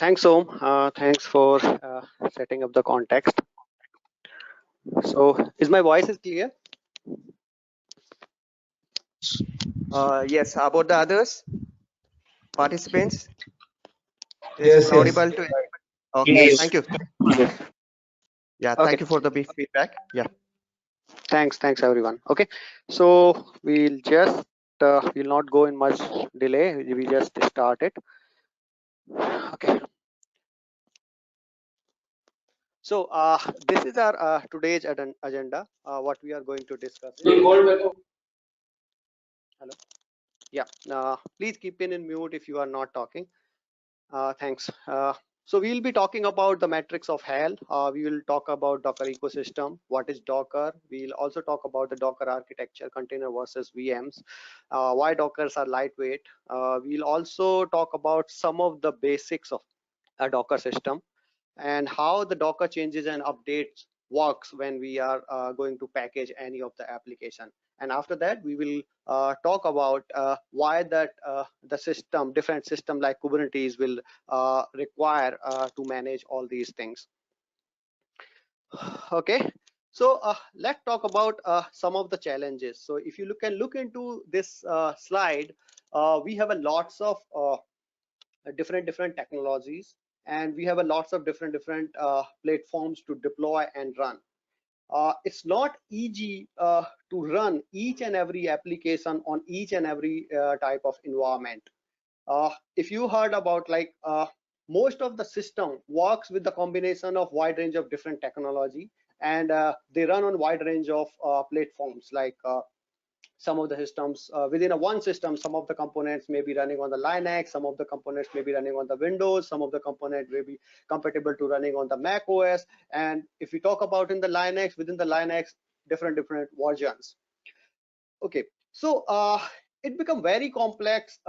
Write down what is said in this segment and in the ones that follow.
Thanks, Om. Thanks for setting up the context. So, is my voice is clear? Yes, about the others participants, is Yes, it yes. audible to? Okay, Yes. thank you. Yeah, Okay. thank you for the brief feedback. Yeah. Thanks, everyone. Okay. So we'll not go in much delay. We just start it. Okay. So this is our today's agenda. What we are going to discuss. Hello. Yeah. Please keep in mute if you are not talking. Thanks. So we'll be talking about the metrics of hell. We will talk about Docker ecosystem. What is Docker? We'll also talk about the Docker architecture, container versus VMs, why Dockers are lightweight. We'll also talk about some of the basics of a Docker system and how the Docker changes and updates works when we are going to package any of the application. And after that, we will talk about why that the different system like Kubernetes will require to manage all these things. Okay, so let's talk about some of the challenges. So if you can look into this slide, we have a lots of different technologies, and we have a lots of different platforms to deploy and run. It's not easy to run each and every application on each and every type of environment. If you heard about most of the system works with the combination of wide range of different technology, and they run on wide range of platforms like some of the systems within a one system. Some of the components may be running on the Linux, some of the components may be running on the Windows, some of the component may be compatible to running on the Mac OS. And if we talk about in the Linux, within the Linux, different versions. Okay, so it become very complex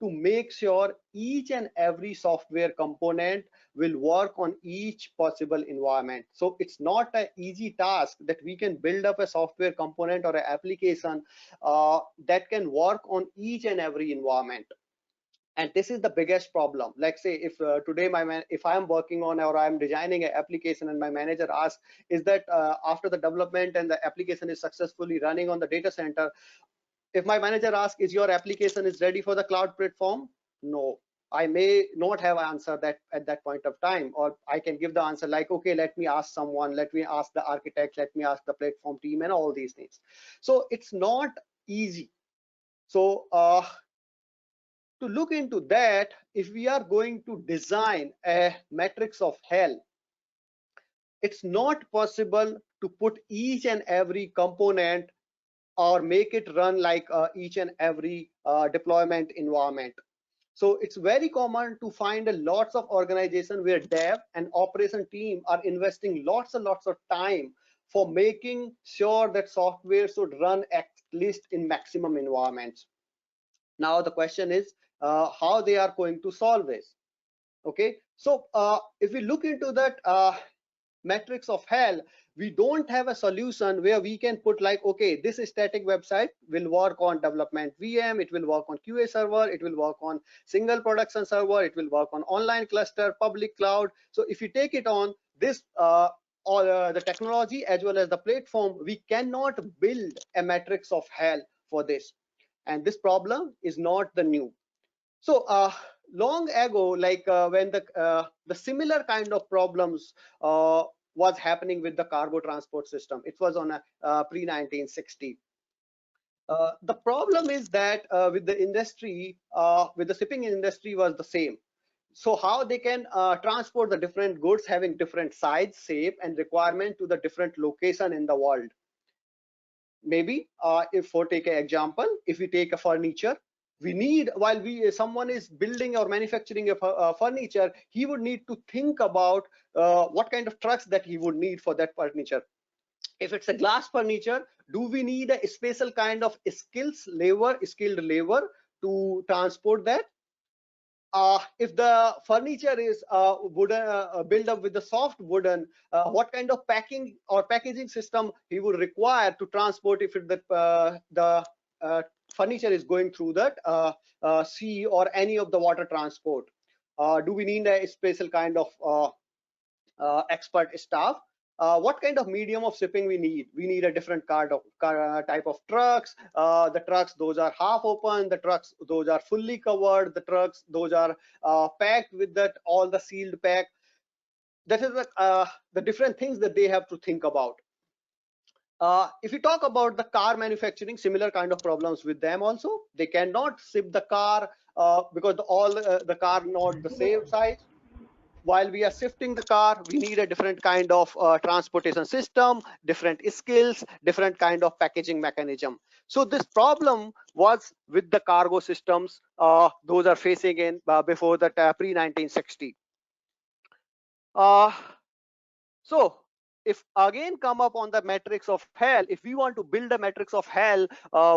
to make sure each and every software component will work on each possible environment. So it's not an easy task that we can build up a software component or an application that can work on each and every environment. And this is the biggest problem. Like say if today if I am working on or I am designing an application and my manager asks, is that after the development and the application is successfully running on the data center, if my manager asks, is your application is ready for the cloud platform? No, I may not have answer that at that point of time, or I can give the answer like, okay, let me ask someone, let me ask the architect, let me ask the platform team, and all these things. So it's not easy. So to look into that, if we are going to design a matrix of hell, it's not possible to put each and every component or make it run like each and every deployment environment. So it's very common to find a lots of organization where dev and operation team are investing lots and lots of time for making sure that software should run at least in maximum environments. Now the question is how they are going to solve this. Okay, so if we look into that metrics of hell, we don't have a solution where we can put like, okay, this static website will work on development VM, it will work on QA server, it will work on single production server, it will work on online cluster, public cloud. So if you take it on this or the technology as well as the platform, we cannot build a matrix of hell for this. And this problem is not the new. So long ago, like when the similar kind of problems was happening with the cargo transport system, it was on a pre 1960. The problem is that with the industry, with the shipping industry was the same. So how they can transport the different goods having different size, shape, and requirement to the different location in the world. Maybe if for take an example, if we take a furniture, we need, while someone is building or manufacturing a furniture, he would need to think about what kind of trucks that he would need for that furniture. If it's a glass furniture, do we need a special kind of skilled labor to transport that? If the furniture is wooden, built up with the soft wooden, what kind of packing or packaging system he would require to transport if the furniture is going through that sea or any of the water transport? Do we need a special kind of expert staff? What kind of medium of shipping we need? We need a different type of trucks. The trucks, those are half open. The trucks, those are fully covered. The trucks, those are packed with that all the sealed pack. That is the different things that they have to think about. If you talk about the car manufacturing, similar kind of problems with them also. They cannot ship the car because all the car not the same size. While we are shifting the car, we need a different kind of transportation system, different skills, different kind of packaging mechanism. So this problem was with the cargo systems. Those are facing in before that pre 1960. uh, so if again come up on the matrix of hell, if we want to build a matrix of hell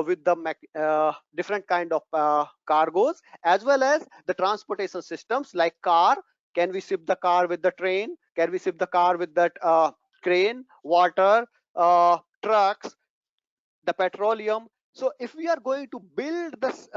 with the different kind of cargos as well as the transportation systems like car, can we ship the car with the train, can we ship the car with that crane, water, trucks, the petroleum. So if we are going to build this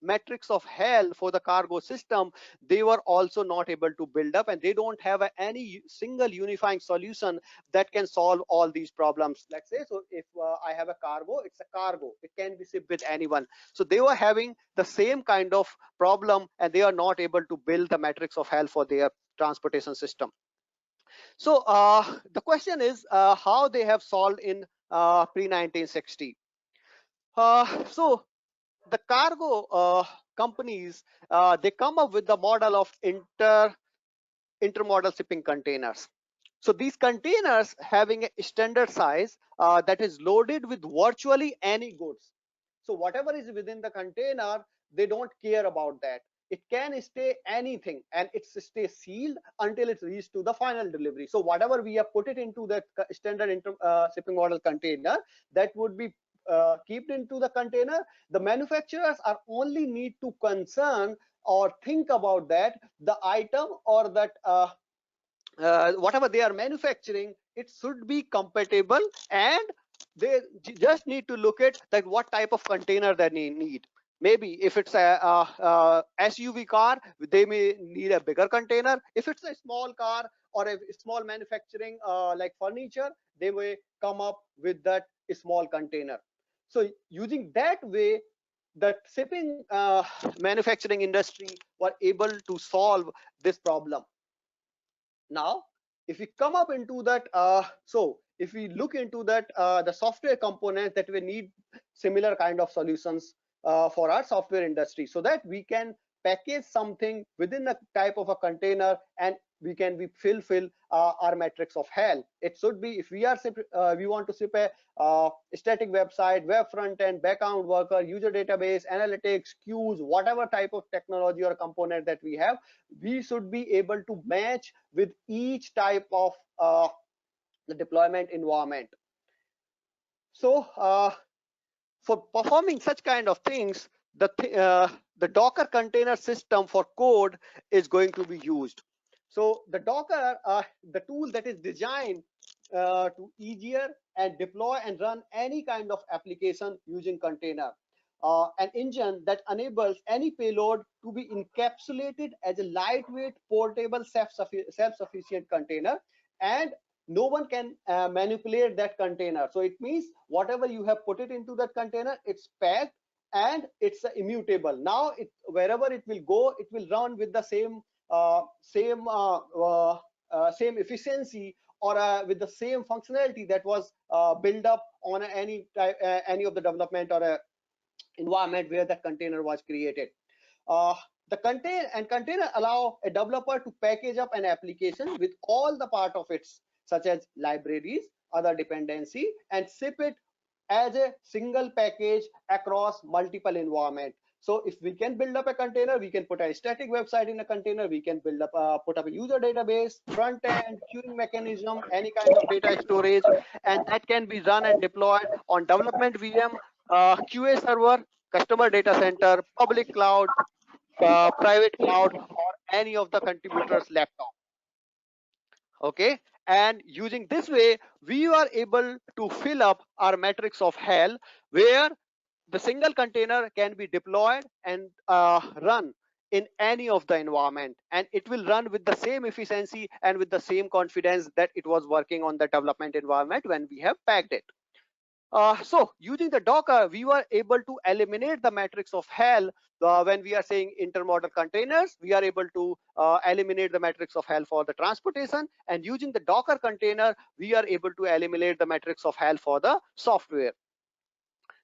metrics of hell for the cargo system, they were also not able to build up, and they don't have any single unifying solution that can solve all these problems. Let's say, so if I have a cargo, it's a cargo, it can be shipped with anyone. So they were having the same kind of problem, and they are not able to build the metrics of hell for their transportation system. So the question is how they have solved in pre 1960. So the cargo companies, they come up with the model of intermodal shipping containers. So these containers having a standard size that is loaded with virtually any goods. So whatever is within the container, they don't care about that. It can stay anything, and it stays sealed until it reaches to the final delivery. So whatever we have put it into the standard shipping model container, that would be kept into the container. The manufacturers are only need to concern or think about that the item or that whatever they are manufacturing, it should be compatible, and they just need to look at that what type of container they need. Maybe if it's a SUV car, they may need a bigger container. If it's a small car or a small manufacturing like furniture, they may come up with that small container. So using that way, the shipping manufacturing industry were able to solve this problem. Now if we come up into that so if we look into that the software components that we need similar kind of solutions for our software industry, so that we can package something within a type of a container, and we can be fulfill our metrics of hell. It should be, if we are we want to ship a static website, web front end, background worker, user database, analytics, queues, whatever type of technology or component that we have, we should be able to match with each type of the deployment environment. So for performing such kind of things, the Docker container system for code is going to be used. So the Docker, the tool that is designed to easier and deploy and run any kind of application using container. An engine that enables any payload to be encapsulated as a lightweight, portable, self-sufficient container, and no one can manipulate that container. So it means whatever you have put it into that container, it's packed and it's immutable. Now wherever it will go, it will run with the same efficiency, or with the same functionality that was built up on any of the development or a environment where the container was created. Uh, the container allow a developer to package up an application with all the part of its, such as libraries, other dependency, and ship it as a single package across multiple environment. So if we can build up a container, we can put a static website in a container, we can build up put up a user database, front end, queuing mechanism, any kind of data storage, and that can be run and deployed on development VM, QA server, customer data center, public cloud, private cloud, or any of the contributors laptop. Okay, and using this way, we are able to fill up our matrix of hell, where the single container can be deployed and run in any of the environment, and it will run with the same efficiency and with the same confidence that it was working on the development environment when we have packed it. So using the Docker, we were able to eliminate the matrix of hell. When we are saying intermodal containers, we are able to eliminate the matrix of hell for the transportation, and using the Docker container, we are able to eliminate the matrix of hell for the software.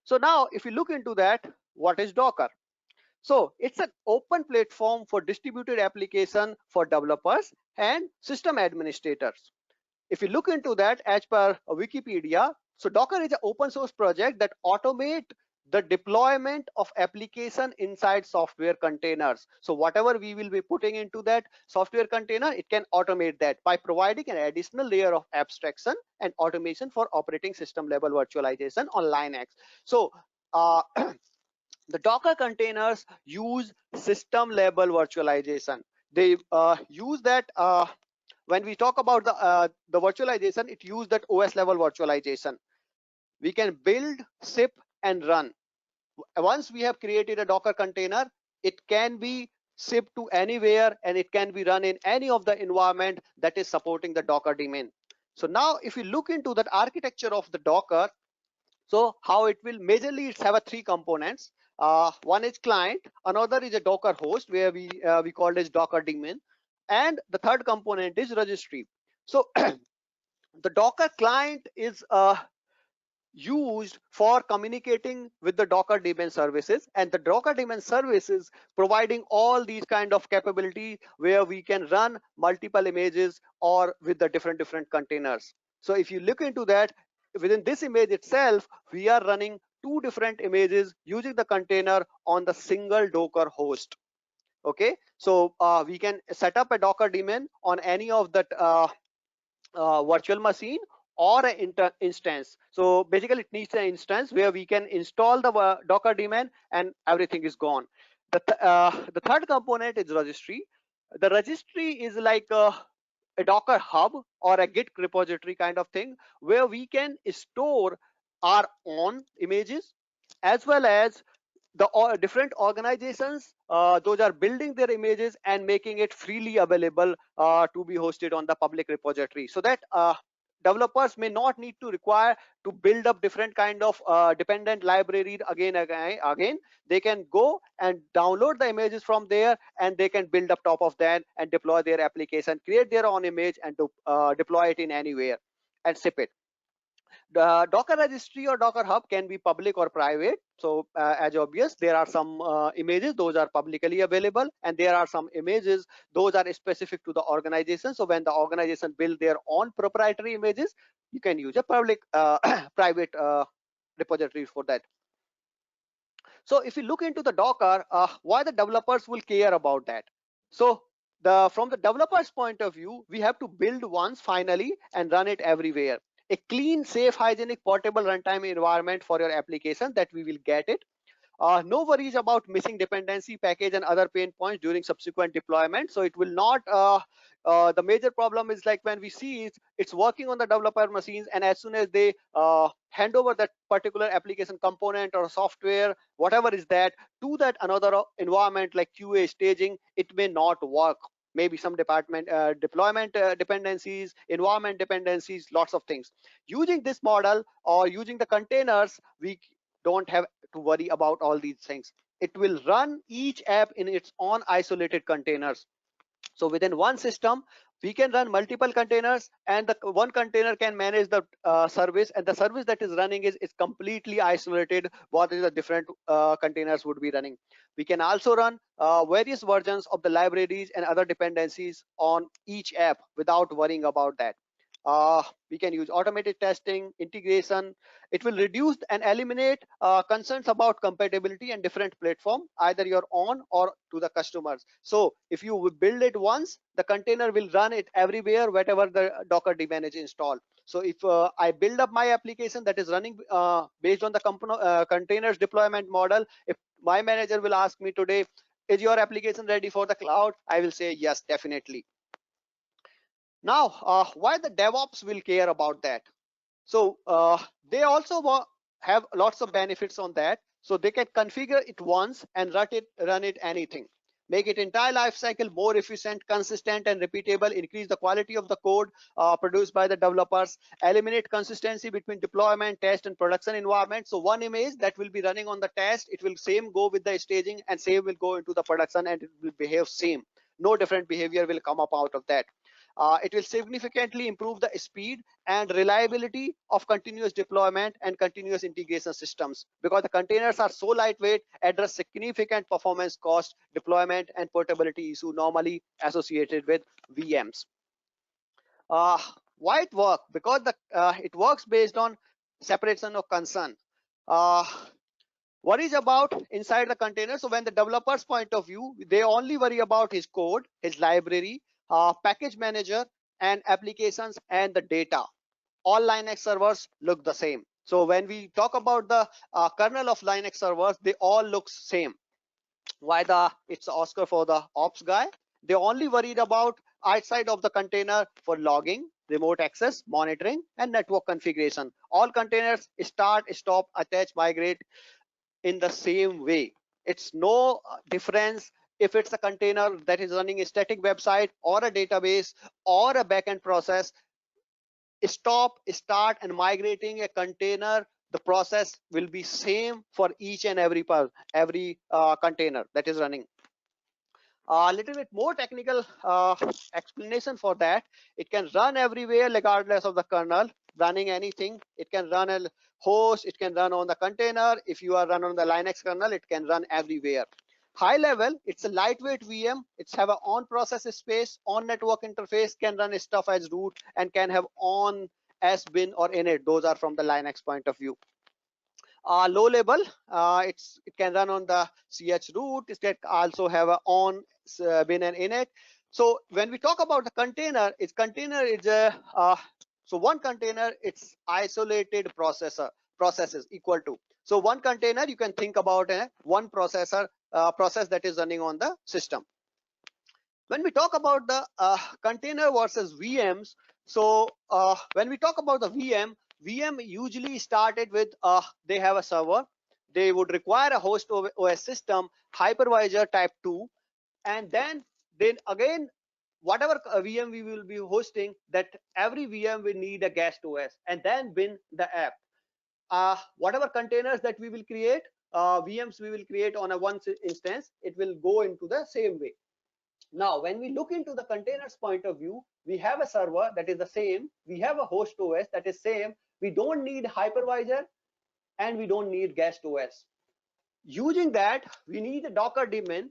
So now if you look into that, what is Docker? So it's an open platform for distributed application for developers and system administrators. If you look into that, as per Wikipedia, so Docker is an open source project that automate the deployment of application inside software containers. So whatever we will be putting into that software container, it can automate that by providing an additional layer of abstraction and automation for operating system level virtualization on Linux. So uh, the Docker containers use system level virtualization. They use that when we talk about the virtualization, it use that OS level virtualization. We can build, ship, and run. Once we have created a Docker container, it can be shipped to anywhere, and it can be run in any of the environment that is supporting the Docker daemon. So now if you look into that architecture of the Docker, so how it will majorly, it's have a three components. One is client, another is a Docker host where we call it Docker daemon, and the third component is registry. So the Docker client is used for communicating with the Docker daemon services, and the Docker daemon services providing all these kind of capability where we can run multiple images or with the different containers. So if you look into that, within this image itself, we are running two different images using the container on the single Docker host. Okay, so we can set up a Docker daemon on any of that virtual machine or an instance. So basically it needs an instance where we can install the Docker daemon and everything is gone. The third component is registry. The registry is like a Docker hub or a Git repository kind of thing where we can store our own images, as well as the different organizations, those are building their images and making it freely available to be hosted on the public repository, so that developers may not need to require to build up different kind of dependent library again. They can go and download the images from there, and they can build up top of that and deploy their application, create their own image, and to deploy it in anywhere and ship it. The Docker registry or Docker hub can be public or private. So as obvious, there are some images, those are publicly available, and there are some images, those are specific to the organization. So when the organization build their own proprietary images, you can use a public private repository for that. So if you look into the Docker, why the developers will care about that? So from the developer's point of view, we have to build once finally and run it everywhere. A clean, safe, hygienic, portable runtime environment for your application that we will get it. No worries about missing dependency package and other pain points during subsequent deployment. So it will not, the major problem is like when we see it's working on the developer machines, and as soon as they hand over that particular application component or software, whatever is that, to that another environment like QA staging, it may not work. Maybe some department deployment dependencies, environment dependencies, lots of things. Using this model or using the containers, we don't have to worry about all these things. It will run each app in its own isolated containers. So within one system, we can run multiple containers, and the one container can manage the service, and the service that is running is completely isolated. What is the different containers would be running. We can also run various versions of the libraries and other dependencies on each app without worrying about that. We can use automated testing, integration. It will reduce and eliminate concerns about compatibility and different platform, either your own or to the customers. So if you build it once, the container will run it everywhere, whatever the Docker daemon is installed. So if I build up my application that is running based on the containers deployment model, if my manager will ask me today, is your application ready for the cloud? I will say yes, definitely. Now, why the DevOps will care about that? So they also have lots of benefits on that. So they can configure it once and run it anything. make it entire life cycle more efficient, consistent, and repeatable, increase the quality of the code produced by the developers, eliminate consistency between deployment, test, and production environment. So one image that will be running on the test, it will same go with the staging, and same will go into the production, and it will behave same. No different behavior will come up out of that. It will significantly improve the speed and reliability of continuous deployment and continuous integration systems, because the containers are so lightweight, address significant performance, cost, deployment, and portability issue normally associated with VMs. Uh, why it works? Because it works based on separation of concern. Uh, worries about inside the container. So when the developer's point of view, they only worry about his code, his library, package manager, and applications, and the data. All Linux servers look the same. So when we talk about the kernel of Linux servers, they all look same. Why it's Oscar for the ops guy? They only worried about outside of the container for logging, remote access, monitoring, and network configuration. All containers start, stop, attach, migrate in the same way. It's no difference if it's a container that is running a static website or a database or a backend process. Stop, start, and migrating a container, the process will be same for each and every container that is running. A little bit more technical explanation for that. It can run everywhere regardless of the kernel running anything. It can run a host, it can run on the container. If you are run on the Linux kernel, it can run everywhere. High level, it's a lightweight VM. It's have a on process space, on network interface, can run stuff as root, and can have on as bin or init. Those are from the Linux point of view. Low level, it can run on the ch root. It can also have a on bin and init. So when we talk about the container, its container is a so one container, it's isolated processes equal to. So one container, you can think about a one processor process that is running on the system. When we talk about the container versus VMs, so when we talk about the VM usually started with they have a server, they would require a host OS system, hypervisor type 2, and then again whatever VM we will be hosting, that every VM will need a guest OS, and then bin the app. Whatever containers that we will create, VMs we will create on a one instance, it will go into the same way. Now, when we look into the containers point of view, we have a server that is the same. We have a host OS that is same. We don't need hypervisor and we don't need guest OS. Using that, we need a Docker daemon,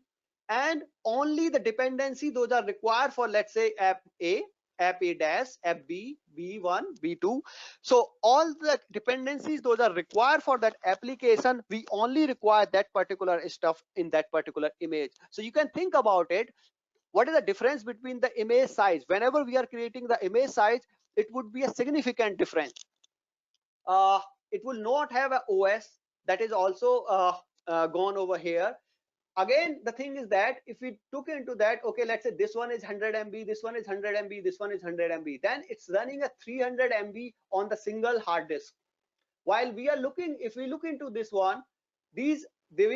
and only the dependency those are required for, let's say, app A, app A dash, app B, B1, B2. So all the dependencies those are required for that application, we only require that particular stuff in that particular image. So you can think about it. What is the difference between the image size? Whenever we are creating the image size, it would be a significant difference. It will not have a OS that is also gone over here. Again, the thing is that if we took into that, okay, let's say this one is 100 MB, this one is 100 MB, this one is 100 MB, then it's running a 300 MB on the single hard disk. While we are looking, if we look into this one, we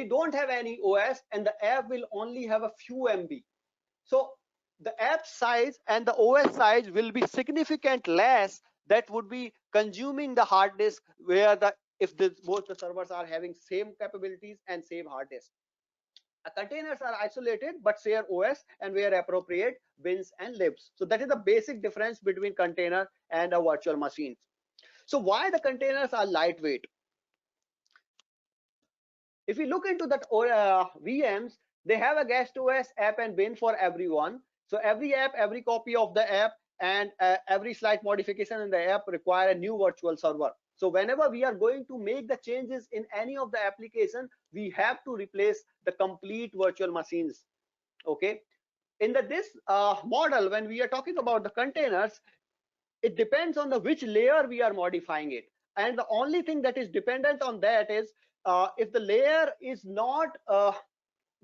don't have any OS, and the app will only have a few MB. So the app size and the OS size will be significant less, that would be consuming the hard disk, where both the servers are having same capabilities and same hard disk. Containers are isolated but share OS, and where appropriate, bins and libs. So that is the basic difference between container and a virtual machine. So why the containers are lightweight? If we look into that VMs, they have a guest OS, app, and bin for everyone. So every app, every copy of the app, and every slight modification in the app require a new virtual server. So whenever we are going to make the changes in any of the application, we have to replace the complete virtual machines. Okay. In this model, when we are talking about the containers, it depends on the which layer we are modifying it, and the only thing that is dependent on that is if the layer is not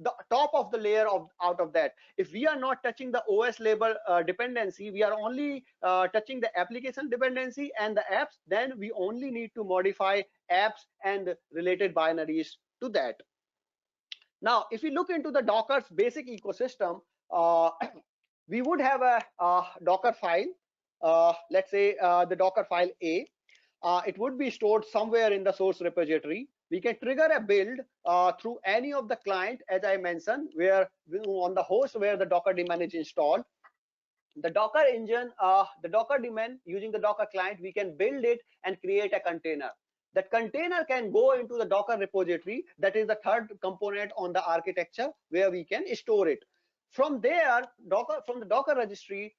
the top of the layer out of that. If we are not touching the OS label dependency, we are only touching the application dependency and the apps, then we only need to modify apps and related binaries to that. Now, if we look into the Docker's basic ecosystem, we would have a Docker file. Let's say the Docker file A. It would be stored somewhere in the source repository. We can trigger a build through any of the client, as I mentioned, where on the host where the Docker daemon is installed. The Docker engine, the Docker daemon, using the Docker client, we can build it and create a container. That container can go into the Docker repository. That is the third component on the architecture where we can store it. From there, from the Docker registry,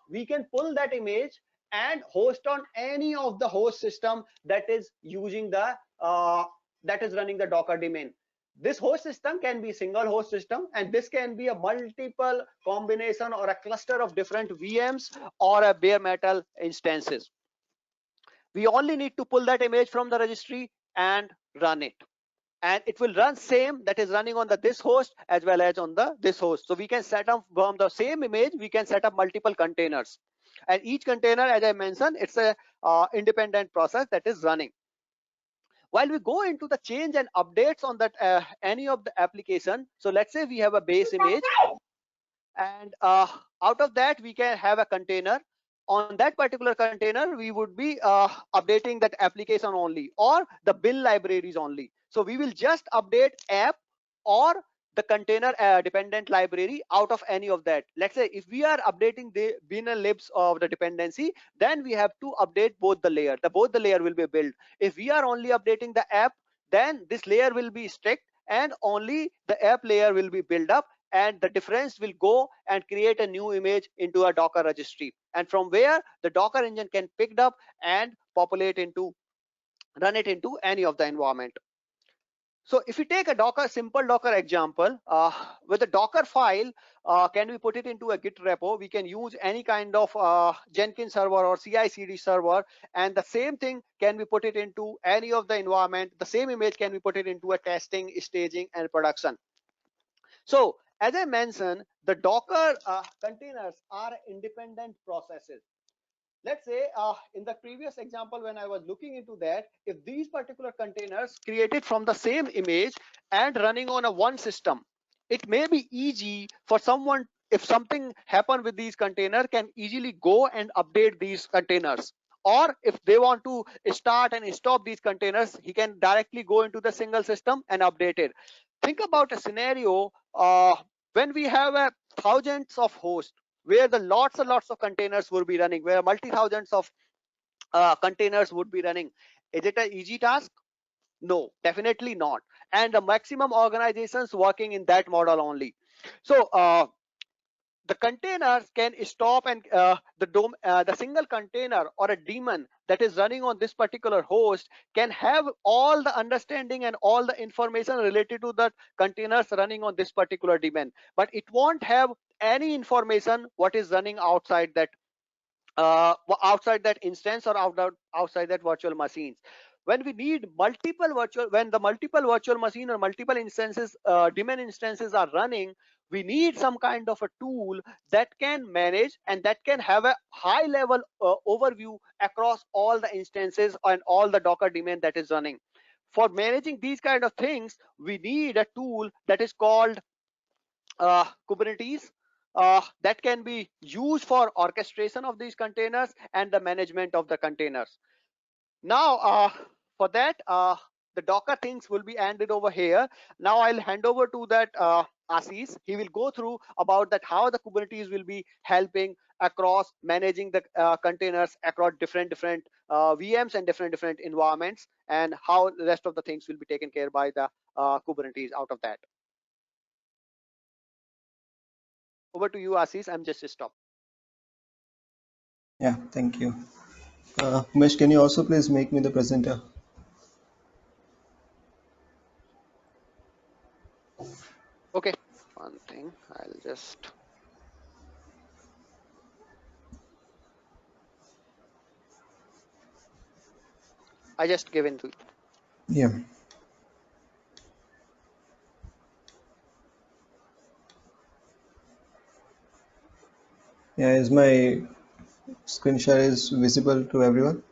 we can pull that image and host on any of the host system that is using the that is running the Docker daemon. This host system can be single host system, and this can be a multiple combination or a cluster of different VMs or a bare metal instances. We only need to pull that image from the registry and run it, and it will run same that is running on the this host as well as on the this host. So we can set up from the same image, we can set up multiple containers, and each container, as I mentioned, it's a independent process that is running. While we go into the change and updates on that any of the application, so let's say we have a base image, and out of that we can have a container. On that particular container, we would be updating that application only, or the build libraries only. So we will just update app or the container dependent library out of any of that. Let's say if we are updating the bin and libs of the dependency, then we have to update both the layer. Both the layer will be built. If we are only updating the app, then this layer will be strict and only the app layer will be built up, and the difference will go and create a new image into a Docker registry, and from where the Docker engine can pick it up and populate into, run it into any of the environment. So if we take a simple Docker example, with a Docker file, can we put it into a Git repo? We can use any kind of Jenkins server or CI/CD server, and the same thing can be put it into any of the environment. The same image can be put it into a testing, staging, and production. So as I mentioned, the Docker containers are independent processes. Let's say in the previous example, when I was looking into that, if these particular containers created from the same image and running on a one system, it may be easy for someone, if something happened with these containers, can easily go and update these containers. Or if they want to start and stop these containers, he can directly go into the single system and update it. Think about a scenario when we have thousands of hosts, where the lots and lots of containers would be running, where multi thousands of containers would be running. Is it an easy task? No, definitely not. And the maximum organizations working in that model only. So the containers can stop, and the single container or a daemon that is running on this particular host can have all the understanding and all the information related to the containers running on this particular daemon, but it won't have any information what is running outside that instance or outside that virtual machines. When we need multiple virtual, when the multiple virtual machine or multiple instances, daemon instances are running, we need some kind of a tool that can manage and that can have a high level overview across all the instances and all the Docker daemon that is running. For managing these kind of things, we need a tool that is called Kubernetes, that can be used for orchestration of these containers and the management of the containers. Now, for that, the Docker things will be handed over here. Now I'll hand over to that Ashish. He will go through about that how the Kubernetes will be helping across managing the containers across different VMs and different environments, and how the rest of the things will be taken care by the Kubernetes out of that. Over to you, Ashish. I'm just stopped. Yeah, thank you. Umesh, can you also please make me the presenter? Okay, one thing, I just give in to you. Yeah. Yeah, is my screen share is visible to everyone?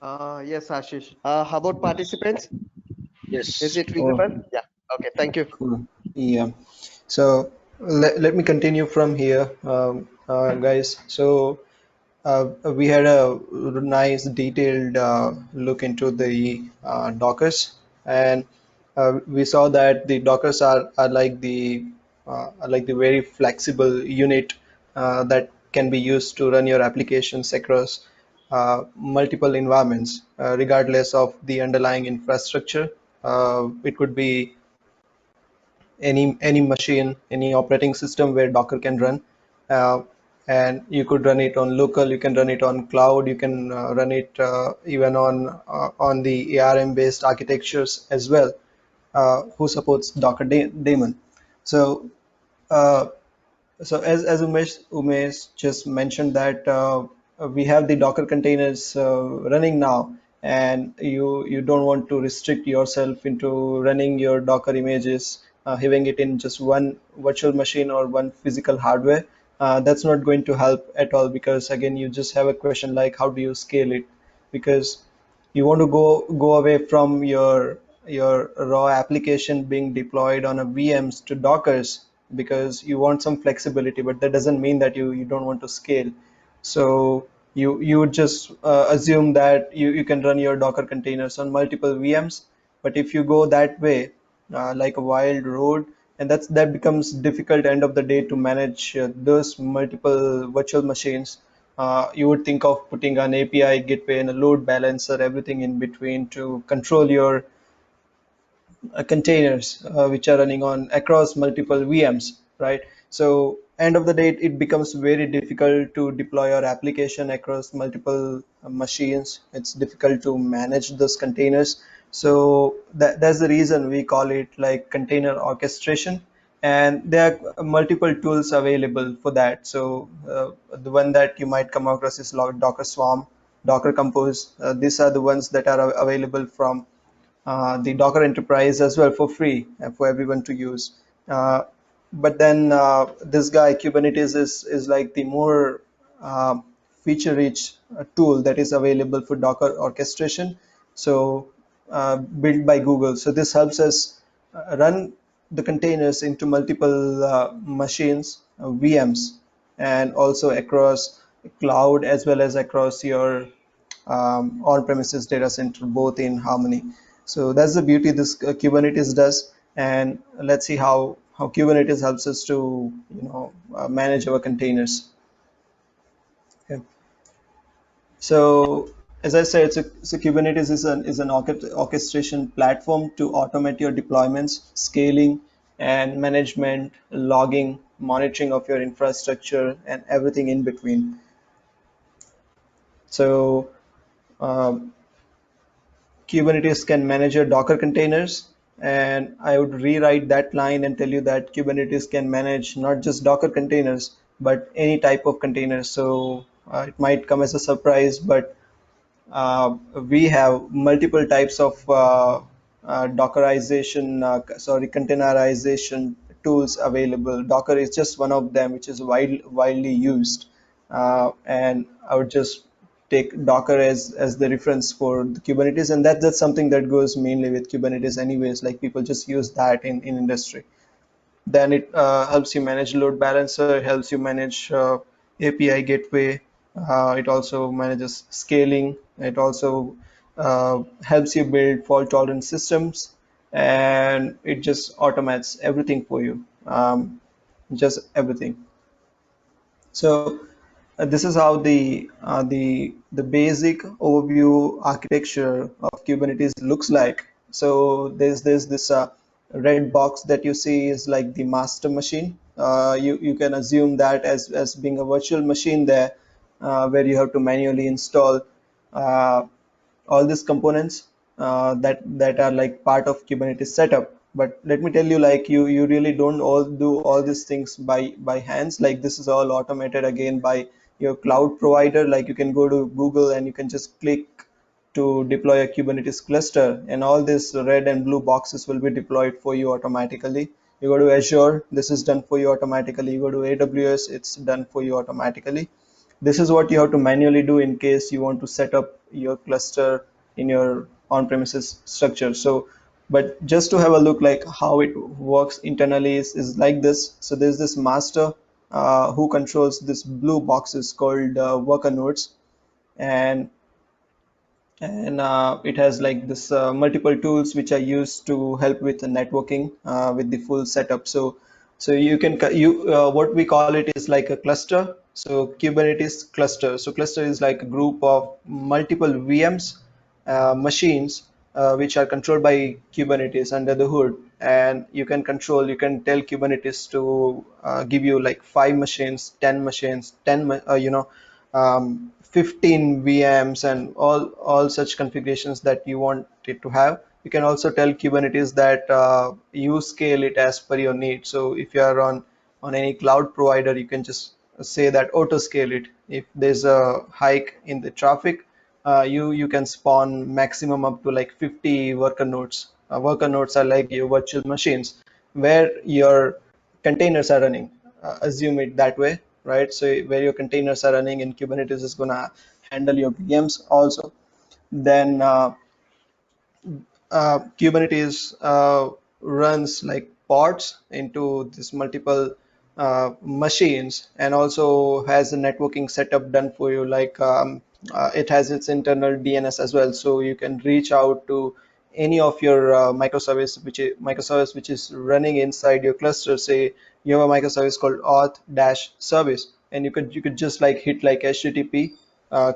Yes, Ashish. How about participants? Is Yes. it Oh, visible? Yeah. Okay. Thank you. cool. Yeah. So let me continue from here, guys. So we had a nice detailed look into the Dockers, and we saw that the Dockers are like the very flexible unit that can be used to run your applications across multiple environments, regardless of the underlying infrastructure. It could be any machine, any operating system where Docker can run. Uh, and you could run it on local, you can run it on cloud, you can run it even on the ARM based architectures as well, who supports Docker daemon. So uh, as Umesh just mentioned that we have the Docker containers running now, and you don't want to restrict yourself into running your Docker images, having it in just one virtual machine or one physical hardware. That's not going to help at all, because again you just have a question like how do you scale it, because you want to go away from your raw application being deployed on a VMs to Dockers, because you want some flexibility, but that doesn't mean that you don't want to scale. So you would just assume that you can run your Docker containers on multiple VMs. But if you go that way, like a wild road, and that becomes difficult end of the day to manage those multiple virtual machines. You would think of putting an API gateway and a load balancer, everything in between to control your containers which are running on across multiple VMs, right? So end of the day, it becomes very difficult to deploy your application across multiple machines. It's difficult to manage those containers. So that's the reason we call it like container orchestration. And there are multiple tools available for that. So the one that you might come across is Docker Swarm, Docker Compose. These are the ones that are available from the Docker Enterprise as well for free for everyone to use. Uh, but then this guy Kubernetes is like the more uh, feature-rich tool that is available for Docker orchestration. So built by Google. So this helps us run the containers into multiple machines, VMs, and also across cloud as well as across your on-premises data center, both in harmony. So that's the beauty this Kubernetes does, and let's see how Kubernetes helps us to manage our containers. Okay. So as I said, so Kubernetes is an orchestration platform to automate your deployments, scaling, and management, logging, monitoring of your infrastructure, and everything in between. So um, Kubernetes can manage your Docker containers, and I would rewrite that line and tell you that Kubernetes can manage not just Docker containers, but any type of containers. So it might come as a surprise, but we have multiple types of Dockerization, containerization tools available. Docker is just one of them, which is widely used. And I would just take Docker as the reference for the Kubernetes, and that's something that goes mainly with Kubernetes anyways. Like people just use that in industry. Then it helps you manage load balancer, helps you manage API gateway. It also manages scaling. It also helps you build fault tolerant systems, and it just automates everything for you. Just everything. So this is how the basic overview architecture of Kubernetes looks like. So there's this red box that you see is like the master machine. You can assume that as being a virtual machine there, where you have to manually install uh, all these components that are like part of Kubernetes setup. But let me tell you, like you really don't all do all these things by hands. Like this is all automated again by your cloud provider. Like you can go to Google and you can just click to deploy a Kubernetes cluster, and all these red and blue boxes will be deployed for you automatically. You go to Azure, this is done for you automatically. You go to AWS, it's done for you automatically. This is what you have to manually do in case you want to set up your cluster in your on-premises structure. So But just to have a look like how it works internally is like this. So there's this master who controls this blue boxes called worker nodes, and it has like this multiple tools which are used to help with the networking with the full setup. So you can you what we call it is like a cluster. So Kubernetes cluster. So cluster is like a group of multiple VMs, machines which are controlled by Kubernetes under the hood, and you can tell Kubernetes to give you like 5 machines, 10 machines, 15 VMs, and all such configurations that you want it to have. You can also tell Kubernetes that you scale it as per your need. So if you are on any cloud provider, you can just say that auto scale it. If there's a hike in the traffic, you can spawn maximum up to like 50 worker nodes. Worker nodes are like your virtual machines where your containers are running. Assume it that way, right? So where your containers are running, and Kubernetes is gonna handle your VMs also. Then Kubernetes runs like pods into this multiple machines, and also has a networking setup done for you. Like it has its internal DNS as well, so you can reach out to any of your microservice which is running inside your cluster. Say you have a microservice called auth dash service, and you could just like hit like HTTP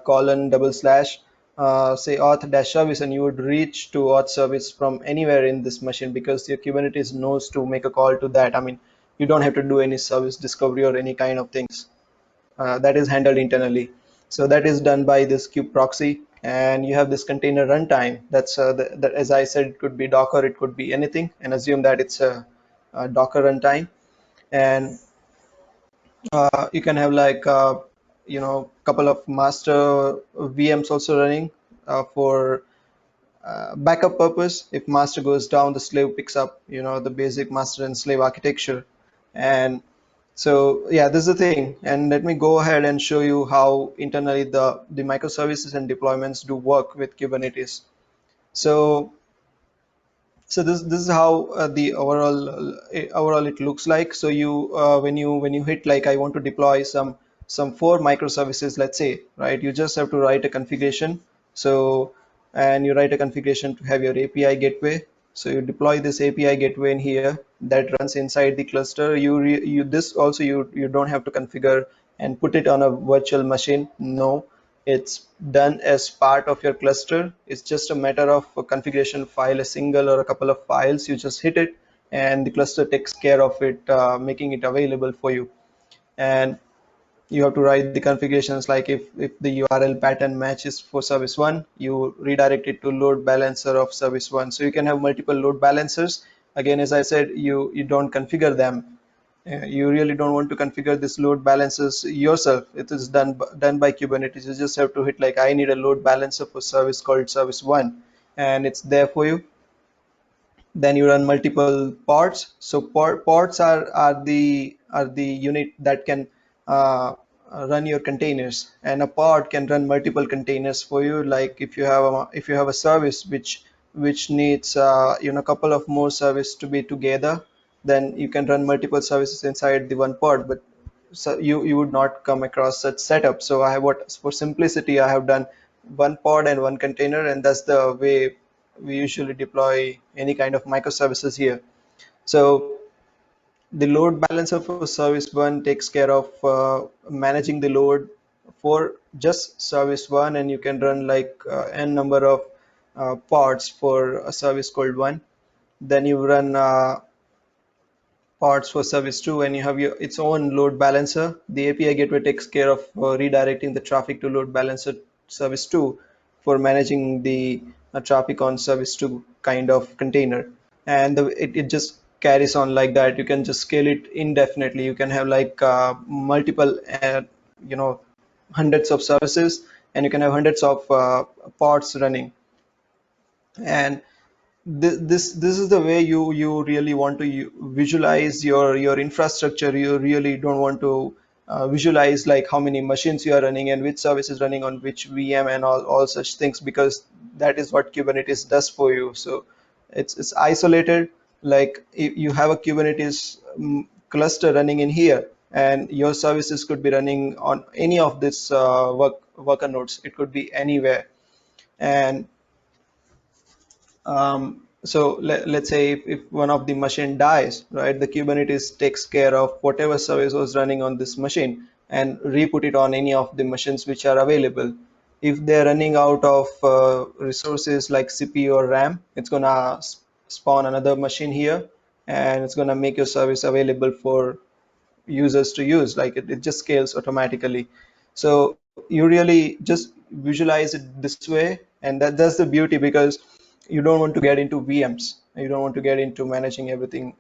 colon double slash say auth dash service, and you would reach to auth service from anywhere in this machine, because your Kubernetes knows to make a call to that. I mean, you don't have to do any service discovery or any kind of things. That is handled internally. So that is done by this kube proxy, and you have this container runtime. That's that, as I said, it could be Docker, it could be anything, and assume that it's a Docker runtime. And you can have like couple of master VMs also running for backup purpose. If master goes down, the slave picks up, the basic master and slave architecture. And so yeah, this is the thing. And let me go ahead and show you how internally the microservices and deployments do work with Kubernetes. So this is how the overall it looks like. So you when you hit like I want to deploy some 4 microservices, let's say, right? You just have to write a configuration. So and you write a configuration to have your API gateway. So you deploy this API gateway in here that runs inside the cluster. You this also you don't have to configure and put it on a virtual machine. No, it's done as part of your cluster. It's just a matter of a configuration file, a single or a couple of files. You just hit it, and the cluster takes care of it, making it available for you. And you have to write the configurations like if the URL pattern matches for service 1, you redirect it to load balancer of service 1. So you can have multiple load balancers. Again, as I said, you don't configure them. You really don't want to configure this load balancers yourself. It is done by Kubernetes. You just have to hit like I need a load balancer for service called service 1, and it's there for you. Then you run multiple pods. So pods are the unit that can run your containers, and a pod can run multiple containers for you. Like if you have a service which needs couple of more service to be together, then you can run multiple services inside the one pod. But so you would not come across such setup. So I have, what for simplicity, I have done one pod and one container, and that's the way we usually deploy any kind of microservices here. So the load balancer for service 1 takes care of managing the load for just service 1, and you can run like n number of pods for a service called 1. Then you run pods for service 2, and you have its own load balancer. The API gateway takes care of redirecting the traffic to load balancer service 2 for managing the traffic on service 2 kind of container. And it just carries on like that. You can just scale it indefinitely. You can have like multiple you know hundreds of services, and you can have hundreds of pods running. And this is the way you really want to visualize your infrastructure. You really don't want to visualize like how many machines you are running and which service is running on which VM and all such things, because that is what Kubernetes does for you. So It's isolated. Like you have a Kubernetes cluster running in here, and your services could be running on any of this worker nodes. It could be anywhere. And so let's say if one of the machine dies, right, the Kubernetes takes care of whatever service was running on this machine and re-put it on any of the machines which are available. If they're running out of resources like CPU or RAM, it's gonna spawn another machine here, and it's gonna make your service available for users to use. Like it just scales automatically. So you really just visualize it this way, and that's the beauty, because you don't want to get into VMs, you don't want to get into managing everything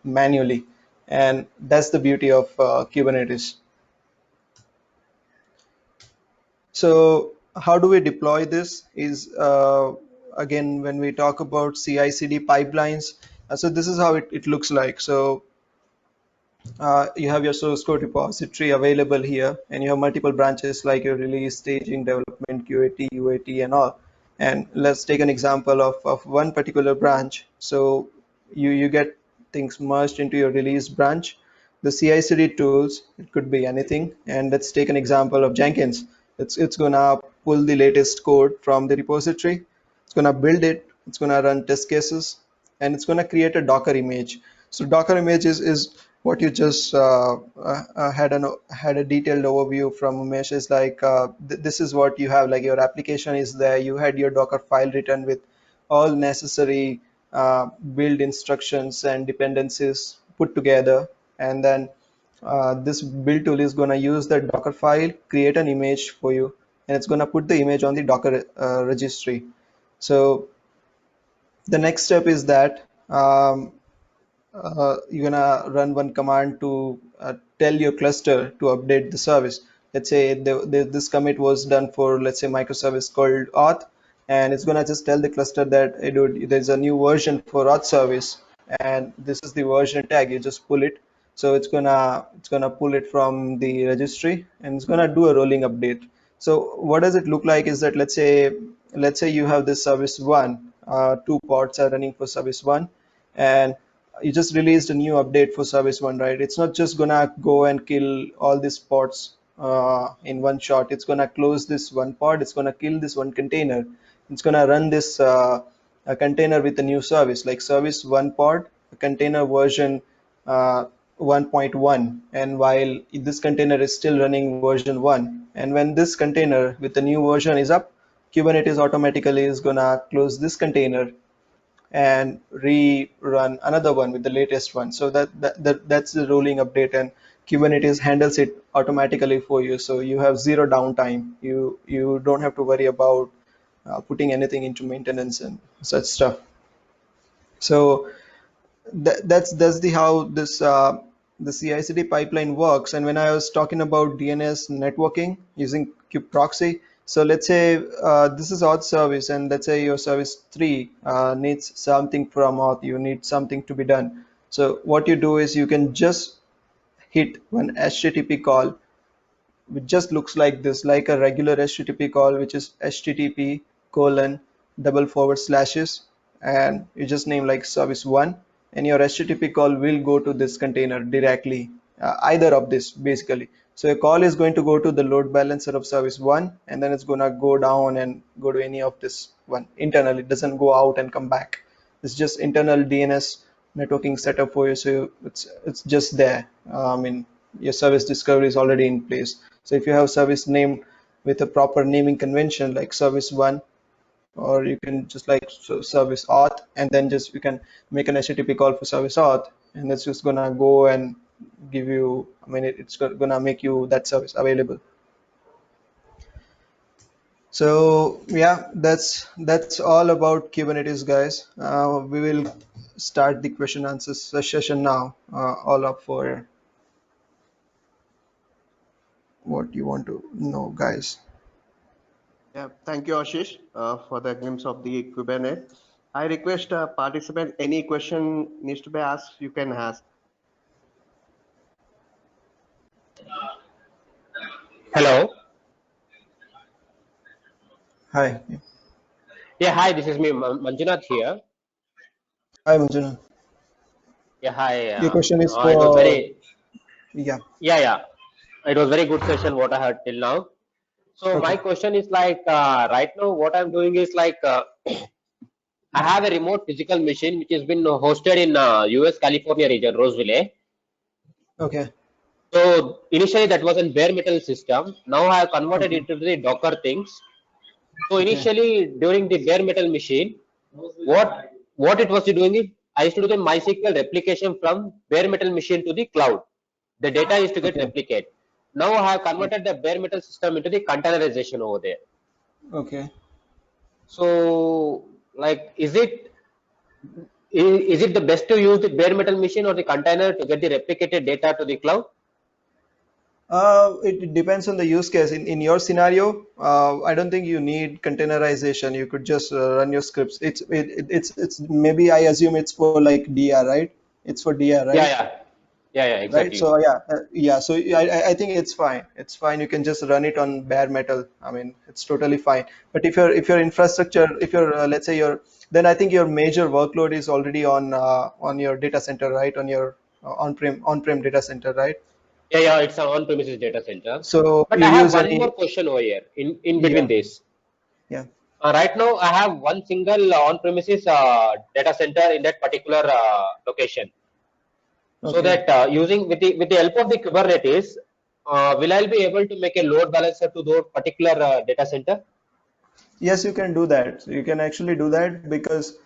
manually, and that's the beauty of Kubernetes. So how do we deploy this is, again, when we talk about CI/CD pipelines, so this is how it looks like. So you have your source code repository available here, and you have multiple branches like your release, staging, development, QAT, UAT, and all. And let's take an example of one particular branch. So you get things merged into your release branch. The CI/CD tools, it could be anything. And let's take an example of Jenkins. It's gonna pull the latest code from the repository. It's gonna build it. It's gonna run test cases, and it's gonna create a Docker image. So Docker image is what you just had a detailed overview from Umesh. Is like this is what you have. Like your application is there. You had your Docker file written with all necessary build instructions and dependencies put together, and then this build tool is going to use the Docker file, create an image for you, and it's going to put the image on the Docker registry. So the next step is that you're gonna run one command to tell your cluster to update the service. Let's say this commit was done for, let's say, microservice called auth, and it's gonna just tell the cluster that, hey, dude, there's a new version for auth service, and this is the version tag. You just pull it. So it's gonna pull it from the registry, and it's gonna do a rolling update. So what does it look like is that, let's say you have this service one, two pods are running for service one, and you just released a new update for service one, right? It's not just gonna go and kill all these pods in one shot. It's gonna close this one pod, it's gonna kill this one container, it's gonna run this a container with a new service like service one pod, a container version uh, 1.1. And while this container is still running version 1, and when this container with the new version is up, Kubernetes automatically is gonna close this container and rerun another one with the latest one. So that's the rolling update, and Kubernetes handles it automatically for you. So you have zero downtime. You don't have to worry about putting anything into maintenance and such stuff. So that's the how this the CI/CD pipeline works. And when I was talking about DNS networking using kubeproxy, so let's say this is auth service, and let's say your service 3 needs something from auth. You need something to be done. So what you do is you can just hit one HTTP call, which just looks like this, like a regular HTTP call, which is HTTP colon double forward slashes, and you just name like service one, and your HTTP call will go to this container directly, either of this basically. So a call is going to go to the load balancer of service one, and then it's gonna go down and go to any of this one internally. It doesn't go out and come back. It's just internal DNS networking setup for you. So it's just there. I mean, your service discovery is already in place. So if you have service name with a proper naming convention like service one, or you can just like service auth, and then just you can make an HTTP call for service auth, and it's just gonna go and give you, I mean, it's gonna make you that service available. So yeah, that's all about Kubernetes, guys. We will start the question answer session now. All up for what you want to know, guys. Yeah, thank you, Ashish, for the glimpse of the Kubernetes. I request participant, any question needs to be asked, you can ask. Hello. Hi. Yeah, hi. This is me, Manjunath here. Hi, Manjuna. Yeah, hi. Your question is It was for, very, yeah, yeah, yeah. It was very good session what I heard till now. So my okay, question is like, right now what I'm doing is like, I have a remote physical machine which has been hosted in US California region, Roseville. okay, So initially that was a bare metal system. Now I have converted okay, it to the Docker things. So okay, initially during the bare metal machine, what it was doing is I used to do the MySQL replication from bare metal machine to the cloud. The data used to get okay, replicated. Now I have converted the bare metal system into the containerization over there. okay. So like is it the best to use the bare metal machine or the container to get the replicated data to the cloud? It depends on the use case. In your scenario, I don't think you need containerization. You could just run your scripts. It's maybe I assume it's for like DR, right? It's for DR, Yeah, right? yeah, yeah, yeah, Right. exactly. So yeah. So I think it's fine. It's fine. You can just run it on bare metal. I mean, it's totally fine. But if your infrastructure, if your let's say your, then I think your major workload is already on your data center, right? On your on-prem data center, right? Yeah, yeah, it's an on-premises data center. So But you I have use one more any, question over here in between yeah, this. yeah. Right now, I have one single on-premises data center in that particular location. So Okay. that using with the help of the Kubernetes, will I be able to make a load balancer to those particular data center? Yes, you can do that. So you can actually do that because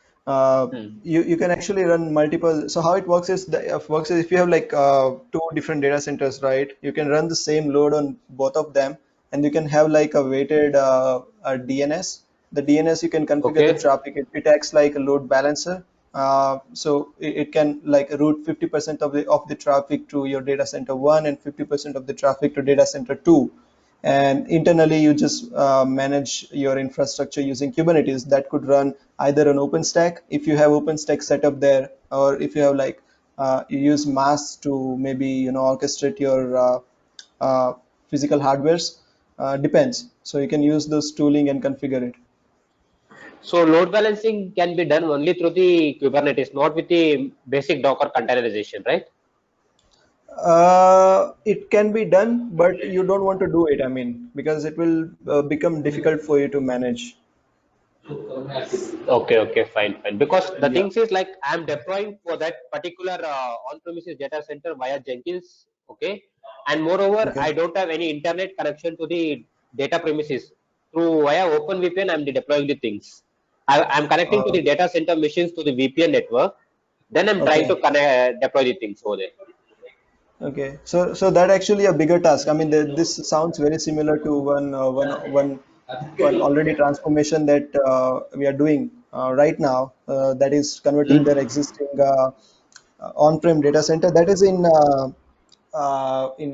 Hmm. you can actually run multiple. So how it works is if you have like two different data centers, right? You can run the same load on both of them, and you can have like a weighted DNS. The DNS you can configure the Okay. traffic. It acts like a load balancer. So it can like route 50% of the traffic to your data center one and 50% of the traffic to data center two, and internally you just manage your infrastructure using Kubernetes that could run either on OpenStack if you have OpenStack set up there, or if you have like you use mass to maybe orchestrate your uh, physical hardwares. Depends. So you can use those tooling and configure it. So load balancing can be done only through the Kubernetes, not with the basic Docker containerization, right? It can be done, but you don't want to do it. I mean, because it will become difficult for you to manage. Okay, okay, fine, fine. Because the Yeah. things is like I'm deploying for that particular on-premises data center via Jenkins, okay, and moreover, Okay. I don't have any internet connection to the data premises. Through via OpenVPN, I'm deploying the things. I'm connecting to Uh, the data center machines to the VPN network. Then I'm trying to okay. connect, deploy the things over there. Okay, so that actually a bigger task. I mean, this sounds very similar to one already transformation that we are doing right now. That is converting their Hmm? existing on-prem data center. That is in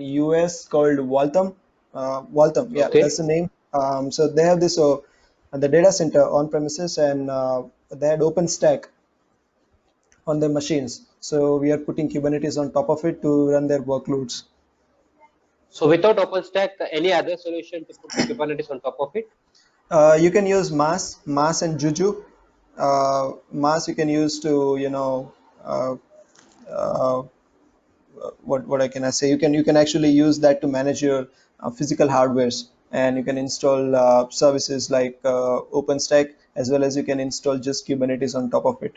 US called Waltham. Waltham, yeah, that's the Okay. name. So they have this the data center on premises, and they had OpenStack on their machines. So we are putting Kubernetes on top of it to run their workloads. So without OpenStack, any other solution to put the Kubernetes on top of it? You can use Mass and Juju. Mass you can use to uh, uh, what I can I say. You can actually use that to manage your physical hardwares, and you can install services like OpenStack, as well as you can install just Kubernetes on top of it.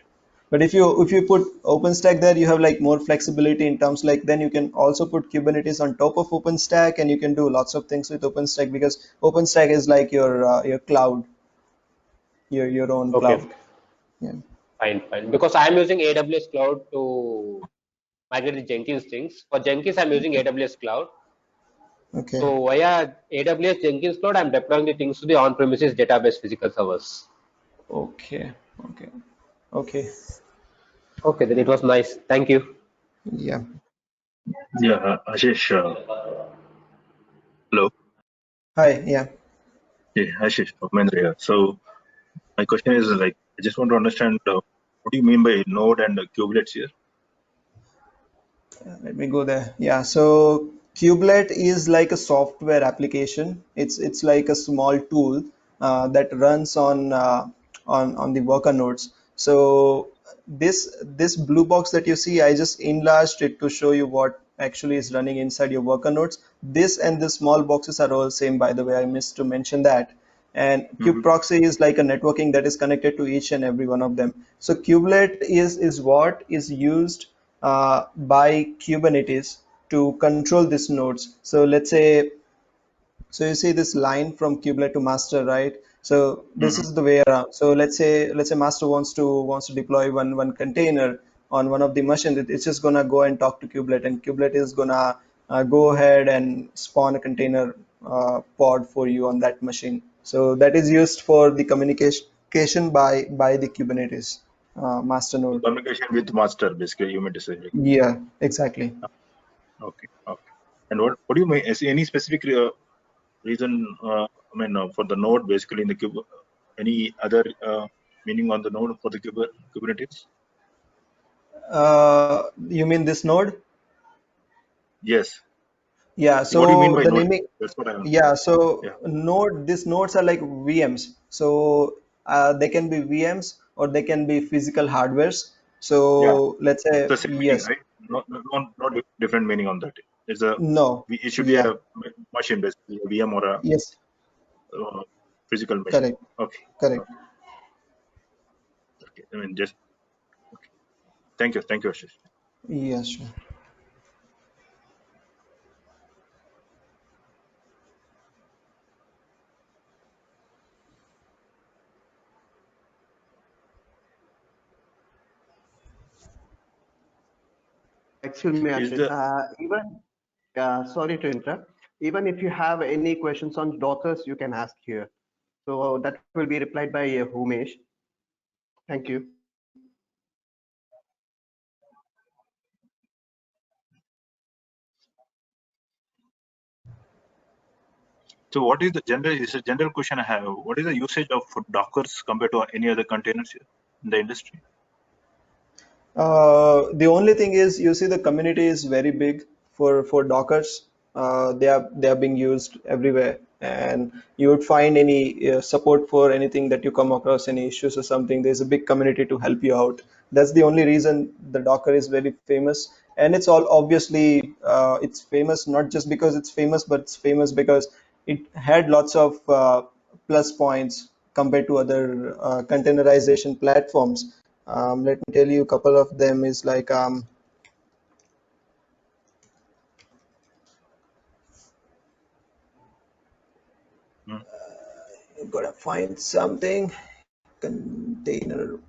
But if you put OpenStack there, you have like more flexibility in terms like then you can also put Kubernetes on top of OpenStack, and you can do lots of things with OpenStack because OpenStack is like your cloud, your own Okay, cloud. Yeah. fine, fine. Because I'm using AWS Cloud to migrate the Jenkins things. For Jenkins, I'm using AWS Cloud. Okay. So via AWS Jenkins Cloud, I'm deploying the things to the on-premises database physical servers. Okay. Okay. Okay. Okay, then it was nice. Thank you. Yeah. Yeah, Ashish, hello. Hi. Yeah. Yeah, Ashish, Mahendra here. So my question is like, I just want to understand what do you mean by node and kubelets here? Let me go there. Yeah, so Kubelet is like a software application. It's like a small tool that runs on the worker nodes. So this blue box that you see, I just enlarged it to show you what actually is running inside your worker nodes. This and the small boxes are all same, by the way. I missed to mention that. And kube Mm-hmm. proxy is like a networking that is connected to each and every one of them. So kubelet is what is used by Kubernetes to control these nodes. So let's say, so you see this line from kubelet to master, right? So this Mm-hmm. is the way around. So let's say master wants to deploy one container on one of the machines. It's just gonna go and talk to kubelet, and kubelet is gonna go ahead and spawn a container pod for you on that machine. So that is used for the communication by the Kubernetes master So node. communication with master, basically, you meant to say. Like, Yeah, exactly. okay, okay. And what do you mean? Is any specific reason? For the node, basically in the kube, any other meaning on the node for the Kubernetes? You mean this node? Yes. Yeah, What do you mean so by the node? naming, That's what I want. yeah, so Yeah. these nodes are like VMs. So they can be VMs or they can be physical hardwares. Yeah. So let's It's say, the same meaning, yes, right? No different meaning on that. It's a no, it should be yeah, a machine, basically a VM or a yes, physical machine. correct, Okay. correct. Okay. Just okay. Thank you. Thank you, Ashish. Yes, sure. Excuse me, Is Ashish. the Even sorry to interrupt. Even if you have any questions on Dockers, you can ask here. So that will be replied by Umesh. Thank you. so what is the general? Is a general question I have. What is the usage of Dockers compared to any other containers in the industry? The only thing is, you see, the community is very big for Dockers. They are being used everywhere, and you would find any support for anything that you come across, any issues or something. There's a big community to help you out. That's the only reason the Docker is very famous, and it's all obviously it's famous not just because it's famous, but it's famous because it had lots of plus points compared to other containerization platforms. Let me tell you a couple of them is like Hmm. gotta find something. Container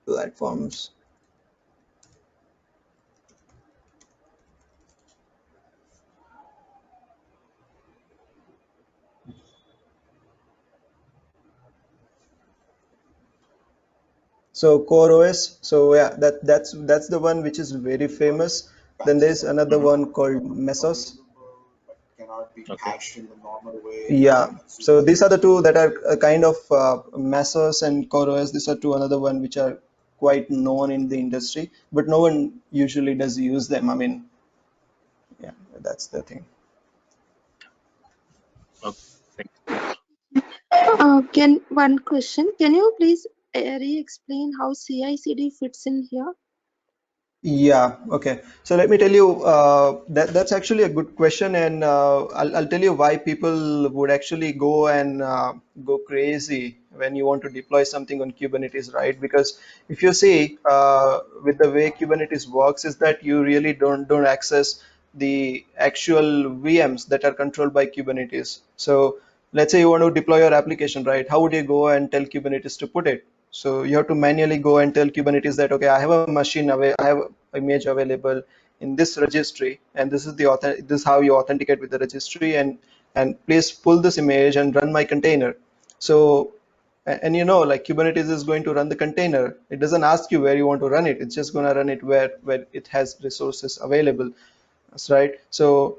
platforms. So Core OS. So yeah, that's the one which is very famous. Then there's another Mhm. one called Mesos. Okay. Yeah. So these are the two that are kind of Mesos and Core OS. These are two another one which are quite known in the industry, but no one usually does use them. I mean, yeah, that's the thing. Okay. Thanks. Can one question? Can you please re-explain how CI/CD fits in here? Yeah, okay. So let me tell you, that's actually a good question, and I'll tell you why people would actually go and go crazy when you want to deploy something on Kubernetes, right? Because if you see, with the way Kubernetes works, is that you really don't access the actual VMs that are controlled by Kubernetes. So let's say you want to deploy your application, right? How would you go and tell Kubernetes to put it? So you have to manually go and tell Kubernetes that, okay, I have a machine away, I have image available in this registry, and this is this is how you authenticate with the registry, and please pull this image and run my container. So and you know, like Kubernetes is going to run the container. It doesn't ask you where you want to run it. It's just going to run it where it has resources available. That's right. So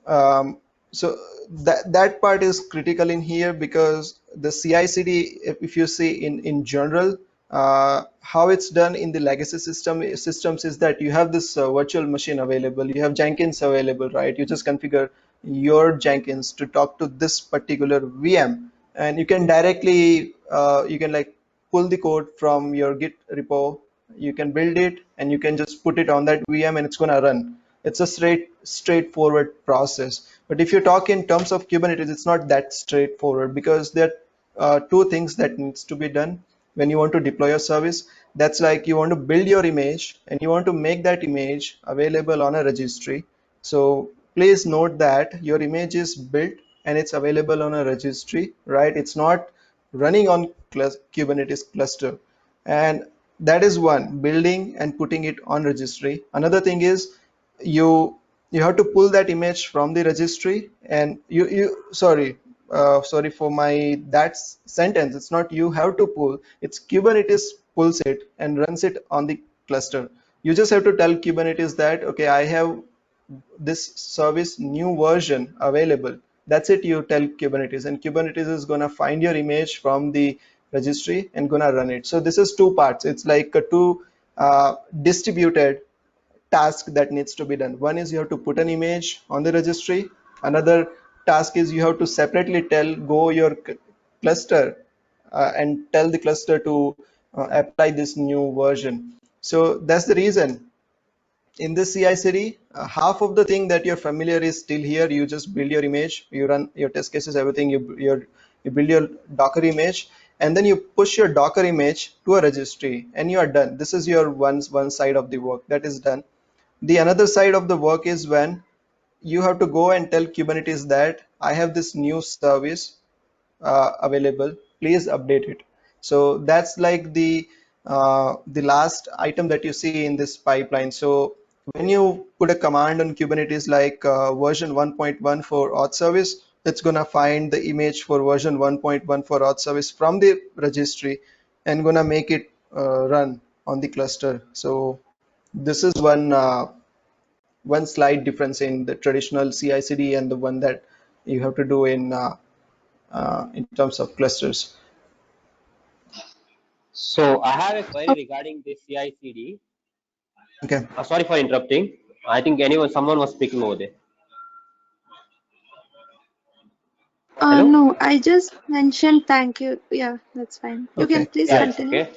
that part is critical in here, because the CI/CD, if you see in general, how it's done in the legacy systems is that you have this virtual machine available, you have Jenkins available, right? You just configure your Jenkins to talk to this particular VM, and you can directly you can like pull the code from your Git repo, you can build it, and you can just put it on that VM and it's going to run. It's a straightforward process. But if you talk in terms of Kubernetes, it's not that straightforward, because there are two things that needs to be done when you want to deploy a service. That's like, you want to build your image and you want to make that image available on a registry. So please note that your image is built and it's available on a registry, right? It's not running on Kubernetes cluster. And that is one, building and putting it on registry. Another thing is, you you have to pull that image from the registry, and you sorry for my sentence. It's not you have to pull, it's Kubernetes pulls it and runs it on the cluster. You just have to tell Kubernetes that, okay, I have this service new version available. That's it. You tell Kubernetes, and Kubernetes is going to find your image from the registry and going to run it. So this is two parts. It's like a two distributed task that needs to be done. One is you have to put an image on the registry. Another task is you have to separately tell go your cluster and tell the cluster to apply this new version. So that's the reason in this CI/CD, half of the thing that you're familiar is still here. You just build your image, you run your test cases, everything. You build your Docker image, and then you push your Docker image to a registry, and you are done. This is your one side of the work that is done. The another side of the work is when you have to go and tell Kubernetes that I have this new service available, please update it. So that's like the last item that you see in this pipeline. So when you put a command on Kubernetes like version 1.1 for auth service, it's gonna find the image for version 1.1 for auth service from the registry and gonna make it run on the cluster. So this is one slight difference in the traditional CI/CD and the one that you have to do in terms of clusters. So I have a query regarding this CI/CD. Okay. Sorry for interrupting. I think someone was speaking over there. Hello? No, I just mentioned thank you. Yeah, that's fine. You can Okay. please Yeah, Yeah. it's continue. okay.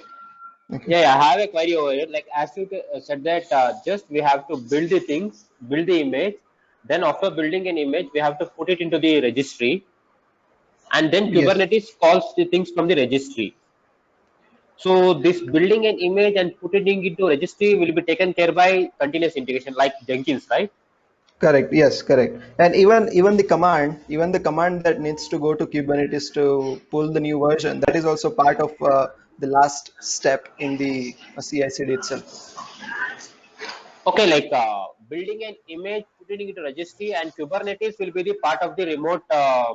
Okay. Yeah, yeah, I have a query over here. Like as you said that just we have to build the things, build the image. Then after building an image, we have to put it into the registry, and then Yes. Kubernetes calls the things from the registry. So this building an image and putting it into registry will be taken care by continuous integration like Jenkins, right? Correct. Yes. Correct. And even the command that needs to go to Kubernetes to pull the new version, that is also part of the last step in the CI/CD itself. Okay, like building an image, putting it into registry, and Kubernetes will be the part of the remote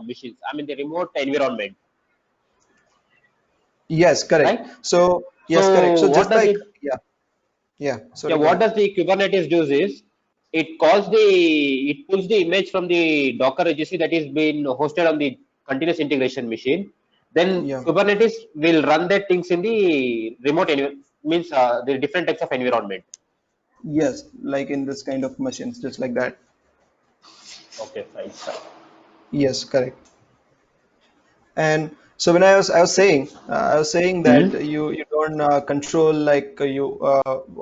machines. I mean the remote environment, Yes. Correct. right? So yes. Correct. So So what just does like, it? yeah. Yeah. Yeah, Sorry. Go what ahead. does the Kubernetes do is it pulls the image from the Docker registry that is being hosted on the continuous integration machine. Then Yeah. Kubernetes will run that things in the remote means the different types of environment. Yes. Like in this kind of machines, just like that. Okay, fine, fine. Yes. Correct. And so when I was saying that Hmm? you don't control like you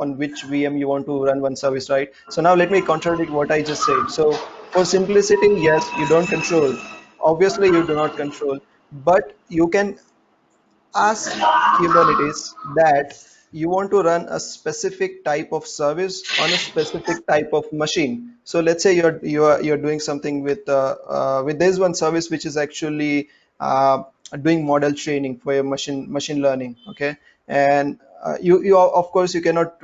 on which VM you want to run one service, right? So now let me contradict what I just said. So for simplicity, yes, you don't control. Obviously, you do not control, but you can ask Kubernetes that you want to run a specific type of service on a specific type of machine. So let's say you're doing something with this one service which is actually doing model training for your machine learning. Okay, and you of course you cannot